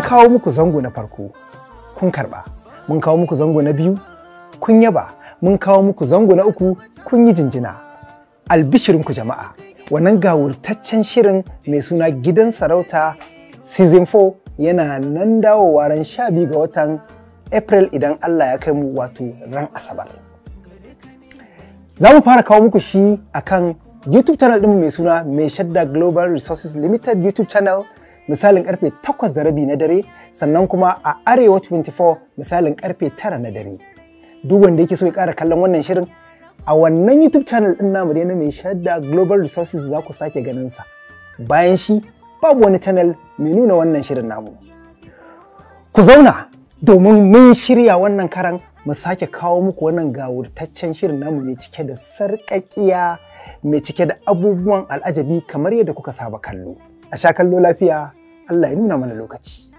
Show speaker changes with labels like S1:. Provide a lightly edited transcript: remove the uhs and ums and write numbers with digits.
S1: mun kawo muku zango na farko kun karba, mun kawo muku zango na biyu kun yaba, mun kawo muku zango na uku kun yi jinjina. Albishirinku jama'a, wannan gawurtaccen shirin mai suna Gidan Sarauta Season 4 yana nan dawowa ran 12 ga watan April idan Allah ya kai mu, wato ran Asabar. Za mu fara kawo muku shi akan YouTube channel ɗinmu mai suna Mai Shadda Global Resources Limited YouTube channel misalin karfe 8:30 na dare, sannan kuma a Arewa 24 misalin karfe 9 na dare. Duk wanda yake so ya ƙara kallon wannan shirin a wannan YouTube channel ɗin namu na Mai Shadda Global Resources za ku sake ganin sa. Bayan shi babu wani channel mai nuna wannan shirin namu. Ku zauna domin mun shirya wannan karan mu sake kawo muku wannan gawurtaccen shirin namu mai cike da sarƙaƙiya, mai cike da abubuwan al'ajabi kamar yadda kuka saba kallo. A sha kallo lafiya, Allah ya nuna mana lokaci.